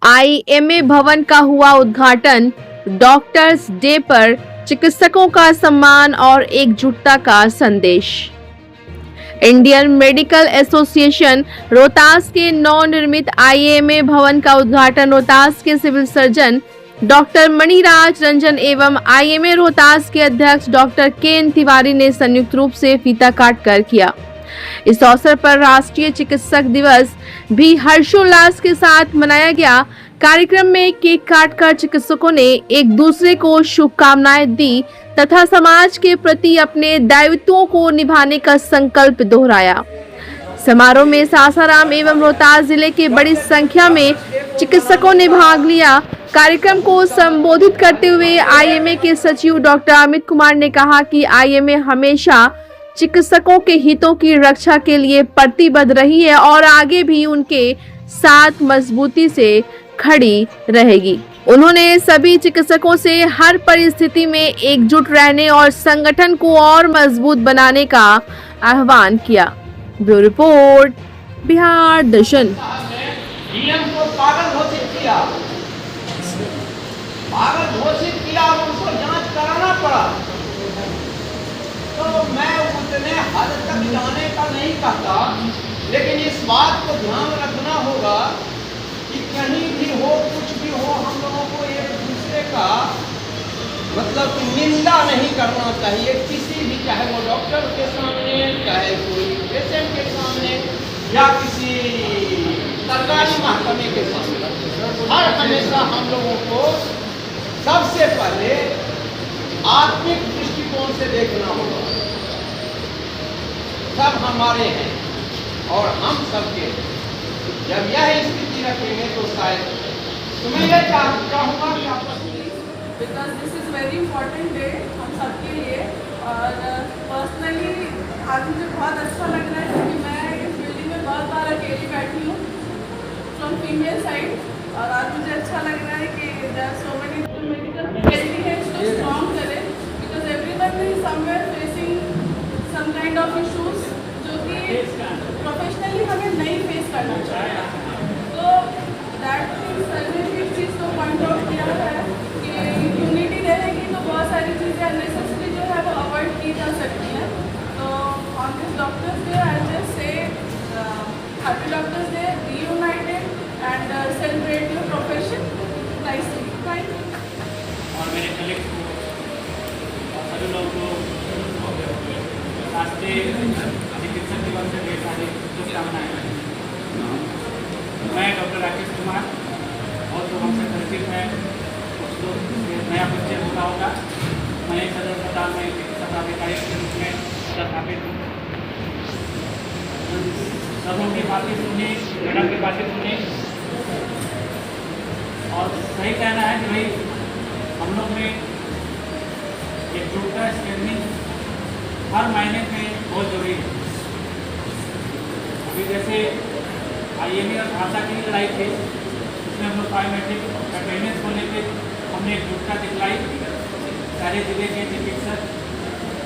IMA भवन का हुआ उद्घाटन। डॉक्टर्स डे पर चिकित्सकों का सम्मान और एकजुटता का संदेश। इंडियन मेडिकल एसोसिएशन रोहतास के नवनिर्मित आईएमए भवन का उद्घाटन रोहतास के civil surgeon doctor Maniraj Ranjan एवं आईएमए रोहतास के अध्यक्ष डॉक्टर के तिवारी ने संयुक्त रूप से फीता काट कर किया। इस अवसर पर राष्ट्रीय चिकित्सक दिवस भी हर्षोल्लास के साथ मनाया गया। कार्यक्रम में केक काटकर चिकित्सकों ने एक दूसरे को शुभकामनाएं दी तथा समाज के प्रति अपने दायित्वों को निभाने का संकल्प दोहराया। समारोह में सासाराम एवं रोहतास जिले के बड़ी संख्या में चिकित्सकों ने भाग लिया। कार्यक्रम को संबोधित करते हुए आईएमए के सचिव डॉक्टर अमित कुमार ने कहा कि आईएमए हमेशा चिकित्सकों के हितों की रक्षा के लिए प्रतिबद्ध रही है और आगे भी उनके साथ मजबूती से खड़ी रहेगी। उन्होंने सभी चिकित्सकों से हर परिस्थिति में एकजुट रहने और संगठन को और मजबूत बनाने का आह्वान किया। ब्यूरो रिपोर्ट, बिहार दर्शन। पागल घोषित किया और उनको जांच कराना पड़ा। तो मैं उतने हद तक जाने का नहीं कहता, लेकिन इस बात को ध्यान रखना होगा कि कहीं भी हो, कुछ भी हो, हम लोगों को एक दूसरे का मतलब निंदा नहीं करना चाहिए। किसी भी, चाहे वो डॉक्टर के सामने, चाहे कोई पेशेंट के सामने या किसी सरकारी महकमे के सामने, हर हमेशा हम लोगों को सबसे पहले आत्मिक दृष्टिकोण से देखना होगा। सब हमारे हैं और हम सबके। जब यह स्थिति रखेंगे तो शायद तुम्हें यह चाहूँगा कि आप because this is very important day हम सबके लिए। और पर्सनली आज मुझे बहुत अच्छा लग रहा है क्योंकि मैं इस बिल्डिंग में बहुत बार अकेली बैठी हूँ फ्रॉम फीमेल साइड, और आज मुझे अच्छा लग रहा है कि there are so many medical facility है इसको स्ट्रॉन्ग करें, because everyone is somewhere facing some kind of issues जो कि प्रोफेशनली हमें नहीं फेस करना चाहिए। तो दैट इस चीज़ को पॉइंट आउट किया है कि यूनिटी रहेगी तो बहुत सारी चीज़ें अननेसेसरी जो है वो अवॉइड की जा सकती हैं। तो on this doctors day I just say happy doctors day, be united and celebrate your profession nicely. Thank you. और मेरे कलीग को और सभी लोगों को राष्ट्रीय चिकित्सक दिवस से ढेर सारी शुभकामनाएं। मैं डॉक्टर राकेश कुमार, और जो हमसे परिचित है कुछ लोग नया परिचय हुआ होगा। मैं सदर अस्पताल में चिकित्सा अधिकारी के रूप में स्थापित हूँ। सबों की बातें सुनी, मैडम की बातें सुनी, और सही कहना है कि भाई हम लोग में एकजुटता स्ट्रेंथनिंग हर महीने में बहुत जरूरी है। अभी जैसे आईएमए और भाषा की लड़ाई थी, उसमें हम लोग बायोमेट्रिक अटेंडेंस को लेकर हमने एकजुटता दिखलाई। सारे जिले के चिकित्सक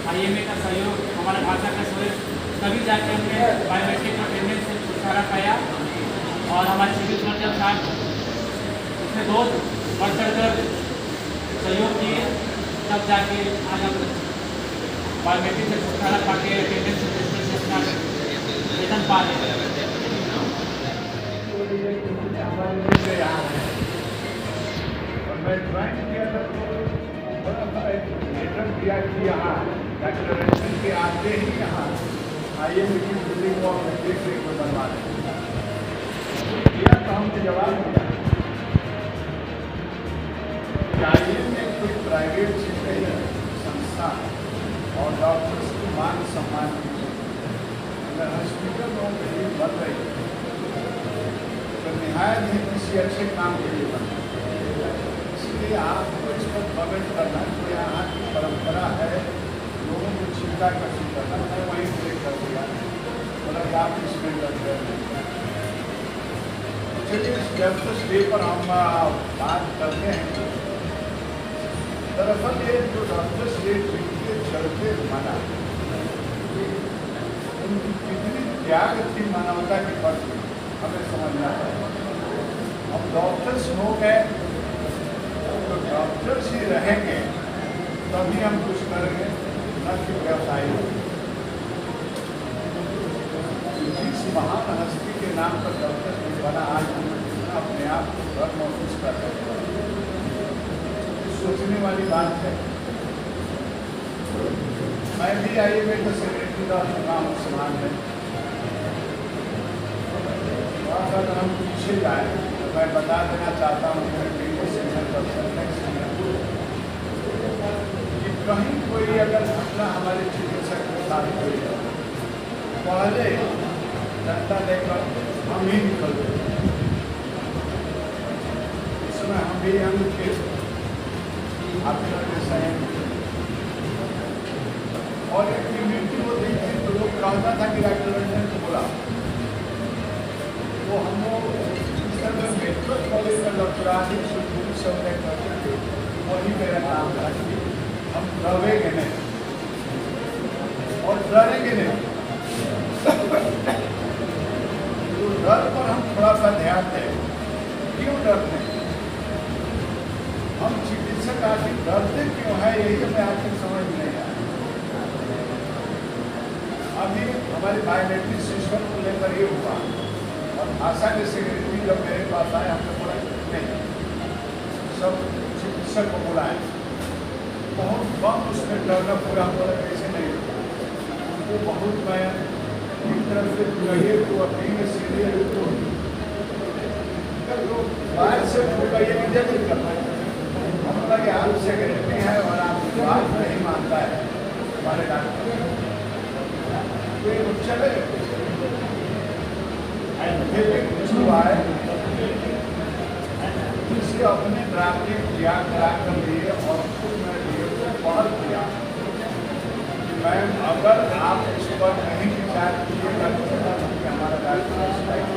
आईएमए का सहयोग, हमारा भाषा का सहयोग, तभी जाकर हमने बायोमेट्रिक अटेंडेंस से छुटकारा पाया। और हमारे सिविल सर्जन साहब उसमें बहुत बढ़ चढ़कर सहयोग किए, तब जाके आज हम बायोमेट्रिक से छुटकारा पा के अटेंडेंस से अपना वेतन पा रहे हैं। मैं ज्वाइन किया था तो लेटर दिया कि यहाँ डॉक्टर के आते ही यहाँ आईएमए की बिल्डिंग को देख रेख में बनवा रहे किया, तो हमने जवाब दिया आईएमए कोई प्राइवेट चीज नहीं है, संस्था और डॉक्टर्स की मान सम्मान की। अगर हॉस्पिटल में बिल्डिंग बन रही है तो निहायत ही किसी अच्छे काम के लिए बन रही है, इसलिए आपको इस पर कमेंट करना तो यहाँ की परंपरा है लोगों को चिंता कैसे करना। मैं वहीं ब्रेक कर दिया, मतलब आप इसमें करते हैं। चलिए इस डॉक्टर्स डे पर हम बात करते हैं। दरअसल ये जो डॉक्टर्स डे के चलते मना, उनकी कितनी त्याग थी मानवता के प्रति हमें समझना है। अब डॉक्टर्स हो गए तो डॉक्टर्स ही रहेंगे तभी हम कुछ करेंगे, न कि व्यवसायी। इस महान हस्ती के नाम पर डॉक्टर भी बना, आज हम अपने आप को गर्व महसूस कर रहे हैं। सोचने वाली बात है। मैं भी आईएमए का सेक्रेटरी रह चुका हूँ समाज में। अगर हम पीछे जाए तो मैं बता देना चाहता हूँ कि कहीं कोई अगर घटना हमारे चिकित्सक के साथ हुई है, पहले डंडा लेकर हम ही निकलते, इसमें हम भी हम के आपके सहयोग और एक यूनिटी को देखते तो लोग कहता था कि डॉक्टर रंजन को बोला, तो हम लोग इस तरह मेडिकल कॉलेज का डॉक्टरानी सब करते थे, वही मेरा नाम था। हम डरेंगे नहीं और डरेंगे नहीं, तो डर पर हम थोड़ा सा ध्यान दें। क्यों डरते हैं हम चिकित्सक, आखिर डरते क्यों है, यही हमें आखिर समझ नहीं आया। अभी हमारे बायोमेट्रिक सिस्टम को लेकर ये हुआ और आशा के सेक्रेटरी जब मेरे पास आए, हमने बोला नहीं, सब चिकित्सक को बुलाए, बहुत कम उसमें डरना पूरा बोला कैसे नहीं, वो बहुत मैं एक तरफ से कहिए तो अपनी सीधे तो बाहर से कहिए कि जल्दी करना है, हम बोला कि आप सेक्रेटरी हैं और आप बात नहीं मानता है हमारे डॉक्टर, तो ये चले कुछ हुआ है, इसे अपने ड्राफ्टिंग किया करा कर लिए और खुद में लिए तो पहल किया कि मैम अगर आप इस पर नहीं विचार कीजिएगा तो हमारा डॉक्टर स्ट्राइक,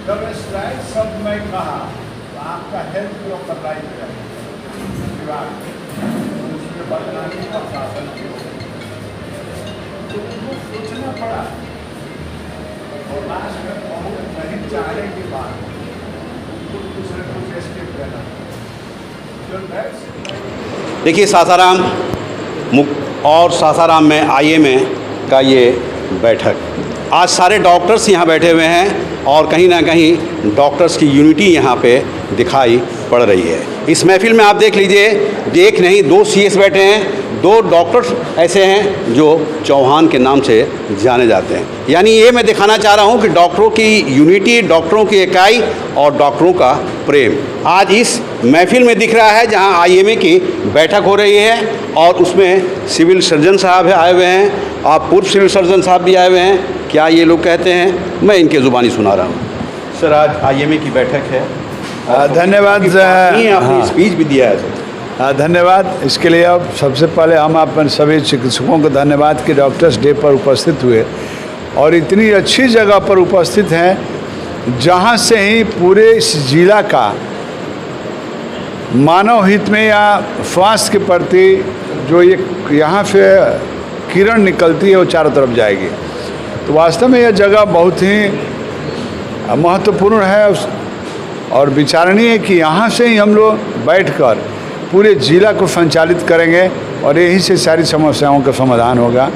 जब स्ट्राइक शब्द मैं कहा तो आपका हेल्थ को अप्लाई किया विभाग उसमें बदलाने का शासन तो उनको सोचना पड़ा और लास्ट में बहुत नहीं चाहने के बाद कुछ न कुछ स्टेप लेना। देखिए सासाराम और सासाराम में आईएमए का ये बैठक, आज सारे डॉक्टर्स यहाँ बैठे हुए हैं और कहीं ना कहीं डॉक्टर्स की यूनिटी यहाँ पे दिखाई पड़ रही है। इस महफिल में आप देख लीजिए, एक नहीं दो सीएस बैठे हैं, दो डॉक्टर्स ऐसे हैं जो चौहान के नाम से जाने जाते हैं। यानी ये मैं दिखाना चाह रहा हूँ कि डॉक्टरों की यूनिटी, डॉक्टरों की इकाई और डॉक्टरों का प्रेम आज इस महफिल में दिख रहा है, जहाँ आईएमए की बैठक हो रही है और उसमें सिविल सर्जन साहब आए हुए हैं, आप पूर्व सिविल सर्जन साहब भी आए हुए हैं। क्या ये लोग कहते हैं, मैं इनके ज़ुबानी सुना रहा हूँ। सर, आज आईएमए की बैठक है, धन्यवाद। आपने स्पीच भी दिया है सर। धन्यवाद। इसके लिए अब सबसे पहले हम अपन सभी चिकित्सकों को धन्यवाद कि डॉक्टर्स डे पर उपस्थित हुए और इतनी अच्छी जगह पर उपस्थित हैं जहां से ही पूरे इस जिला का मानव हित में या स्वास्थ्य के प्रति जो ये यहाँ से किरण निकलती है वो चारों तरफ जाएगी। तो वास्तव में यह जगह बहुत ही महत्वपूर्ण है और विचारणीय है कि यहाँ से ही हम लोग बैठकर पूरे जिला को संचालित करेंगे और यहीं से सारी समस्याओं का समाधान होगा।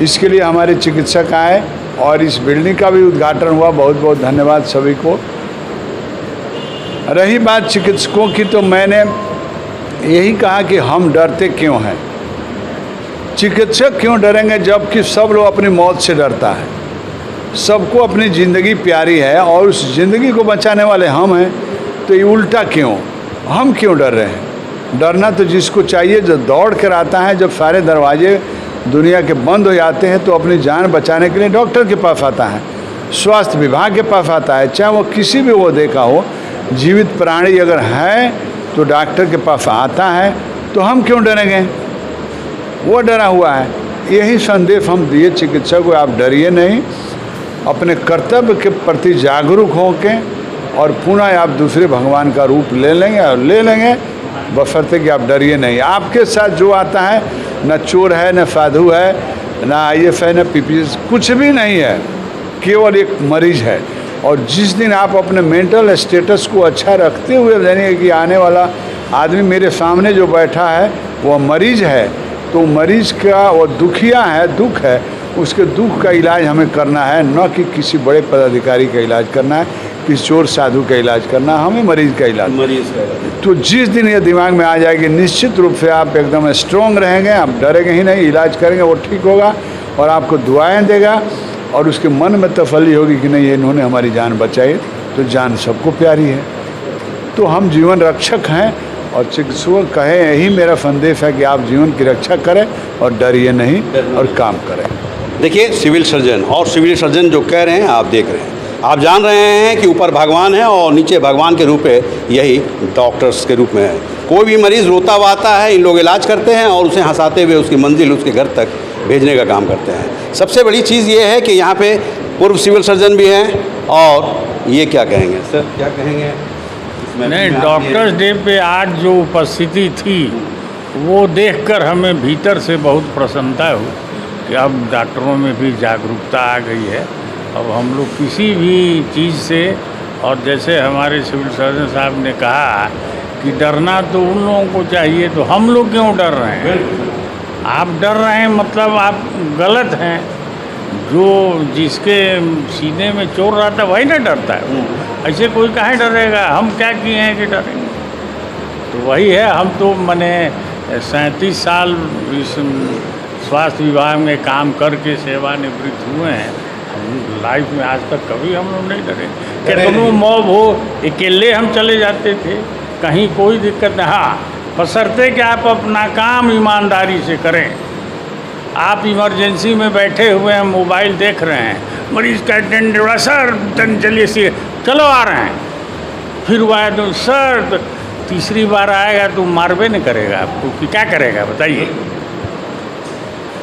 इसके लिए हमारे चिकित्सक आए और इस बिल्डिंग का भी उद्घाटन हुआ, बहुत बहुत धन्यवाद सभी को। रही बात चिकित्सकों की, तो मैंने यही कहा कि हम डरते क्यों हैं, चिकित्सक क्यों डरेंगे जबकि सब लोग अपनी मौत से डरता है, सबको अपनी ज़िंदगी प्यारी है और उस ज़िंदगी को बचाने वाले हम हैं। तो ये उल्टा क्यों, हम क्यों डर रहे हैं? डरना तो जिसको चाहिए जो दौड़ कर आता है, जब सारे दरवाजे दुनिया के बंद हो जाते हैं तो अपनी जान बचाने के लिए डॉक्टर के पास आता है, स्वास्थ्य विभाग के पास आता है, चाहे वो किसी भी वो देखा हो, जीवित प्राणी अगर है तो डॉक्टर के पास आता है। तो हम क्यों डरेंगे? वो डरा हुआ है। यही संदेश हम दिए चिकित्सक को, आप डरिए नहीं, अपने कर्तव्य के प्रति जागरूक होकर और पुनः आप दूसरे भगवान का रूप ले लेंगे और ले लेंगे, बशर्ते कि आप डरिए नहीं। आपके साथ जो आता है, न चोर है, न साधु है, न आईएएस है, न पीपीएस, कुछ भी नहीं है। केवल एक मरीज है। और जिस दिन आप अपने मेंटल स्टेटस को अच्छा रखते हुए जानिए कि आने वाला आदमी मेरे सामने जो बैठा है वह मरीज है, तो मरीज का वो दुखिया है, दुख है, उसके दुख का इलाज हमें करना है, न कि किसी बड़े पदाधिकारी का इलाज करना है, किसी चोर साधु का इलाज करना, हमें मरीज का इलाज। तो जिस दिन ये दिमाग में आ जाएगी, निश्चित रूप से आप एकदम स्ट्रॉन्ग रहेंगे, आप डरेंगे ही नहीं, इलाज करेंगे, वो ठीक होगा और आपको दुआएं देगा और उसके मन में तसल्ली होगी कि नहीं इन्होंने हमारी जान बचाई, तो जान सबको प्यारी है। तो हम जीवन रक्षक हैं और चिकित्सक कहें, यही मेरा संदेश है कि आप जीवन की रक्षा करें और डरिए नहीं और काम करें। देखिए सिविल सर्जन, और सिविल सर्जन जो कह रहे हैं आप देख रहे हैं, आप जान रहे हैं कि ऊपर भगवान है और नीचे भगवान के रूप है, यही डॉक्टर्स के रूप में है। कोई भी मरीज़ रोता हुआ आता है, इन लोग इलाज करते हैं और उसे हंसाते हुए उसकी मंजिल, उसके घर तक भेजने का काम करते हैं। सबसे बड़ी चीज़ ये है कि यहाँ पे पूर्व सिविल सर्जन भी हैं, और ये क्या कहेंगे सर, क्या कहेंगे? नहीं, डॉक्टर्स डे पे आज जो उपस्थिति थी वो देखकर हमें भीतर से बहुत प्रसन्नता हुई कि अब डॉक्टरों में भी जागरूकता आ गई है। अब हम लोग किसी भी चीज़ से, और जैसे हमारे सिविल सर्जन साहब ने कहा कि डरना तो उन लोगों को चाहिए, तो हम लोग क्यों डर रहे हैं? आप डर रहे हैं मतलब आप गलत हैं। जो जिसके सीने में चोर रहता है वही ना डरता है, ऐसे कोई काहे डरेगा? हम क्या किए हैं कि डरेंगे? तो वही है, हम तो मैंने 37 साल इस स्वास्थ्य विभाग में काम करके सेवानिवृत्त हुए हैं। हम लाइफ में आज तक कभी हम लोग नहीं डरे। कितनों मौत हो, अकेले हम चले जाते थे, कहीं कोई दिक्कत नहीं। हाँ, बशर्ते कि आप अपना काम ईमानदारी से करें। आप इमरजेंसी में बैठे हुए हैं, मोबाइल देख रहे हैं, मरीज का अटेंडेंट बोला सर चलिए से चलो आ रहे हैं, फिर वो आया तो सर, तीसरी बार आएगा तो मारबे नहीं करेगा आपको कि क्या करेगा बताइए।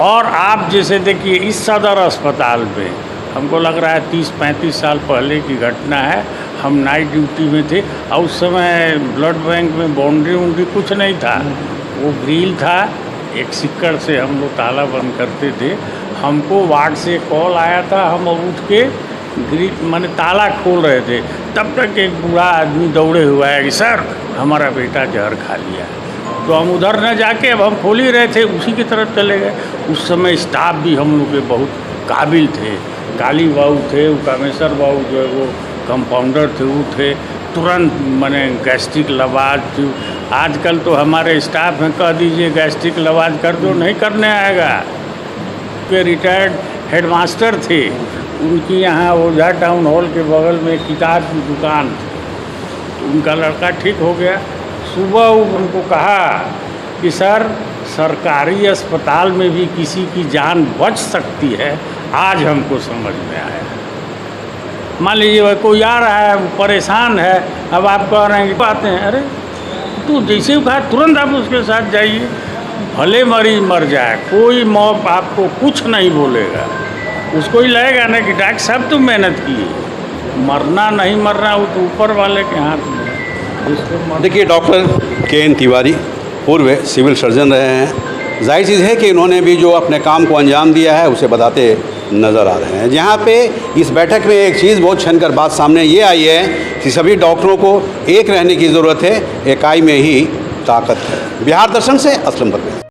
और आप जैसे देखिए इस सदर अस्पताल पे हमको लग रहा है 30-35 साल पहले की घटना है। हम नाइट ड्यूटी में थे और उस समय ब्लड बैंक में बाउंड्री कुछ नहीं था, वो ग्रिल था, एक सिक्कड़ से हम लोग ताला बंद करते थे। हमको वार्ड से कॉल आया था, हम उठ के ग्रिल माने ताला खोल रहे थे, तब तक एक बूढ़ा आदमी दौड़े हुआ है कि सर हमारा बेटा जहर खा लिया। तो हम उधर न जाके अब हम खोल ही रहे थे, उसी की तरफ चले गए। उस समय स्टाफ भी हम लोग के बहुत काबिल थे। काली बाबू थे, वो कामेश्वर बाबू जो है वो कंपाउंडर थे, वो थे, तुरंत मैंने गैस्ट्रिक लवाज थी। आजकल तो हमारे स्टाफ में कह दीजिए गैस्ट्रिक लवाज कर दो, नहीं करने आएगा। वे रिटायर्ड हेडमास्टर थे, उनकी यहाँ ओझा टाउन हॉल के बगल में किताब की दुकान थी, उनका लड़का ठीक हो गया। सुबह उनको कहा कि सर सरकारी अस्पताल में भी किसी की जान बच सकती है, आज हमको समझ में आया। मान लीजिए कोई आ रहा है, परेशान है, अब आप कह रहे हैं कि बातें हैं, अरे तो जैसे कहा तुरंत आप उसके साथ जाइए, भले मरीज मर जाए, कोई मौत आपको कुछ नहीं बोलेगा, उसको ही लगेगा ना कि डॉक्टर साहब तुम मेहनत किए, मरना नहीं मरना वो तो ऊपर वाले के हाथ में। देखिए डॉक्टर के.एन. तिवारी पूर्व सिविल सर्जन रहे हैं, जाहिर चीज़ है कि इन्होंने भी जो अपने काम को अंजाम दिया है उसे बताते नज़र आ रहे हैं। जहाँ पे इस बैठक में एक चीज़ बहुत छनकर बात सामने ये आई है कि सभी डॉक्टरों को एक रहने की ज़रूरत है, इकाई में ही ताकत है। बिहार दर्शन से असलम परवेज।